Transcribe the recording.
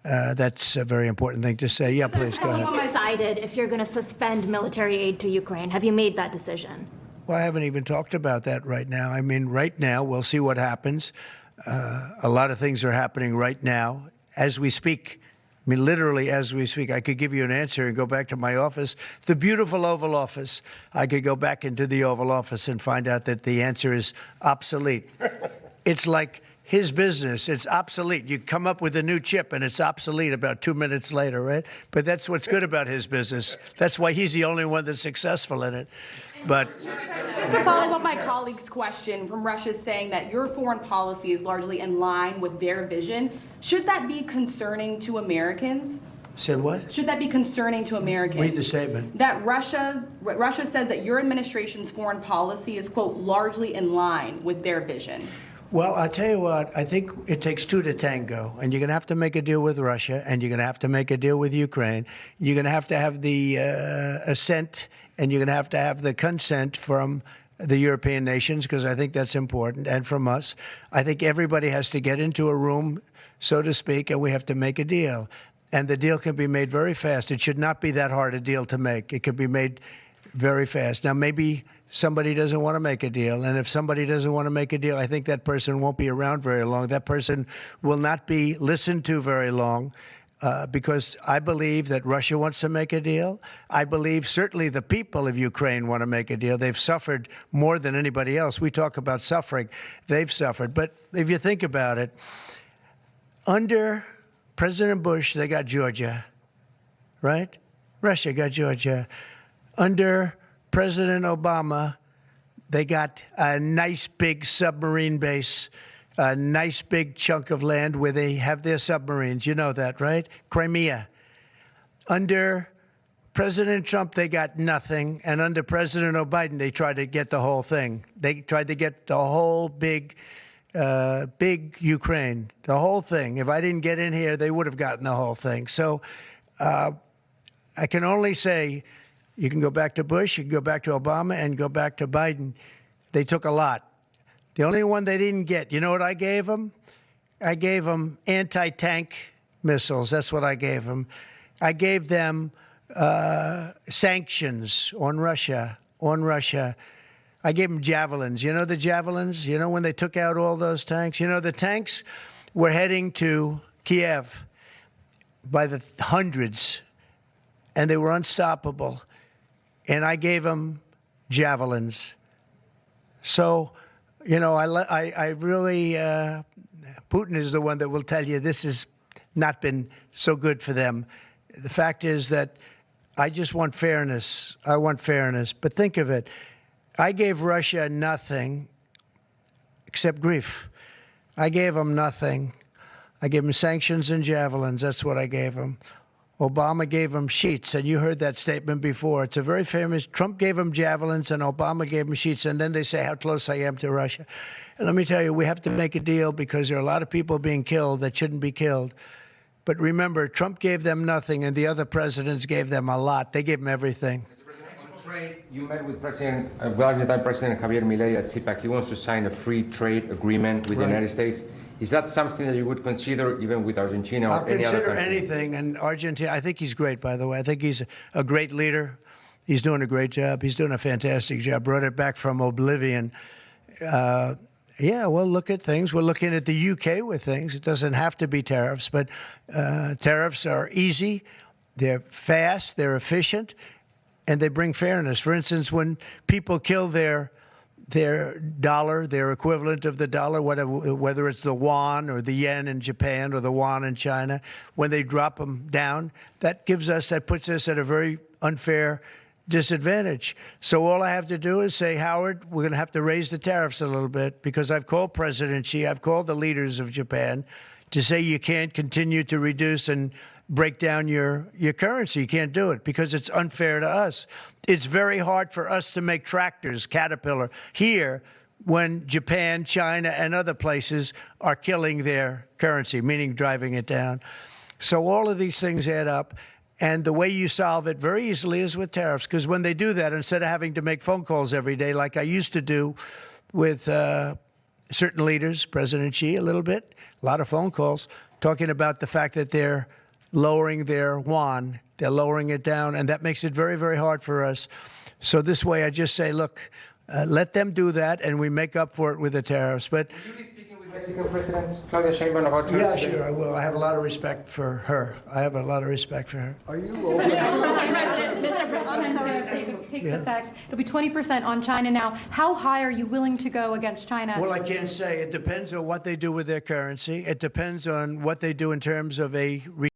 That's a very important thing to say. Yeah, please, go ahead. Have you decided if you're going to suspend military aid to Ukraine? Have you made that decision? Well, I haven't even talked about that right now. I mean, right now, we'll see what happens. A lot of things are happening right now as we speak. I mean, literally as we speak. I could give you an answer and go back to my office, the beautiful Oval Office. I could go back into the Oval Office and find out that the answer is obsolete. It's like his business. It's obsolete. You come up with a new chip and it's obsolete about 2 minutes later, right? But that's what's good about his business. That's why he's the only one that's successful in it. But just to follow up my colleague's question from Russia saying that your foreign policy is largely in line with their vision, should that be concerning to Americans? Said what? Should that be concerning to Americans? Read the statement. That Russia says that your administration's foreign policy is, quote, largely in line with their vision. Well, I'll tell you what, I think it takes two to tango, and you're going to have to make a deal with Russia, and you're going to have to make a deal with Ukraine. You're going to have the assent, and you're going to have the consent from the European nations, because I think that's important, and from us. I think everybody has to get into a room, so to speak, and we have to make a deal. And the deal can be made very fast. It should not be that hard a deal to make. It can be made very fast. Now, maybe somebody doesn't want to make a deal. And if somebody doesn't want to make a deal, I think that person won't be around very long. That person will not be listened to very long because I believe that Russia wants to make a deal. I believe certainly the people of Ukraine want to make a deal. They've suffered more than anybody else. We talk about suffering. They've suffered. But if you think about it, under President Bush, they got Georgia, right? Russia got Georgia. Under President Obama, they got a nice big submarine base, a nice big chunk of land where they have their submarines. You know that, right? Crimea. Under President Trump, they got nothing. And under President Biden, they tried to get the whole thing. They tried to get the whole big Ukraine, the whole thing. If I didn't get in here, they would have gotten the whole thing. So I can only say, you can go back to Bush, you can go back to Obama, and go back to Biden. They took a lot. The only one they didn't get, you know what I gave them? I gave them anti-tank missiles. That's what I gave them. I gave them sanctions on Russia. I gave them javelins. You know the javelins? You know when they took out all those tanks? You know the tanks were heading to Kiev by the hundreds, and they were unstoppable. And I gave them javelins. So, you know, I really, Putin is the one that will tell you this has not been so good for them. The fact is that I just want fairness. I want fairness. But think of it. I gave Russia nothing except grief. I gave them nothing. I gave them sanctions and javelins. That's what I gave them. Obama gave them sheets, and you heard that statement before. It's a very famous. Trump gave them javelins, and Obama gave them sheets, and then they say how close I am to Russia. And let me tell you, we have to make a deal because there are a lot of people being killed that shouldn't be killed. But remember, Trump gave them nothing, and the other presidents gave them a lot. They gave them everything. On trade, you met with Argentine President Javier Milei at CPAC. He wants to sign a free trade agreement with the United States. Is that something that you would consider even with Argentina or any other country? I'll consider anything. And Argentina, I think he's great, by the way. I think he's a great leader. He's doing a great job. He's doing a fantastic job. Brought it back from oblivion. Yeah, we'll look at things. We're looking at the UK with things. It doesn't have to be tariffs, but tariffs are easy. They're fast. They're efficient. And they bring fairness. For instance, when people kill their dollar, their equivalent of the dollar, whether it's the yuan or the yen in Japan or the yuan in China, when they drop them down, that puts us at a very unfair disadvantage. So all I have to do is say, Howard, we're going to have to raise the tariffs a little bit because I've called President Xi, I've called the leaders of Japan to say you can't continue to reduce and break down your currency. You can't do it because it's unfair to us. It's very hard for us to make tractors, Caterpillar, here when Japan, China, and other places are killing their currency, meaning driving it down. So all of these things add up. And the way you solve it very easily is with tariffs, because when they do that, instead of having to make phone calls every day like I used to do with certain leaders, President Xi a little bit, a lot of phone calls, talking about the fact that they're lowering their yuan, they're lowering it down, and that makes it very, very hard for us. So this way, I just say, look, let them do that, and we make up for it with the tariffs. But Will you be speaking with Mexican President Claudia Sheinbaum about tariffs? yeah, sure, I will. I have a lot of respect for her. Are you Mr. President, takes effect. It'll be 20% on China now. How high are you willing to go against China? Well, I can't say. It depends on what they do with their currency. It depends on what they do in terms of a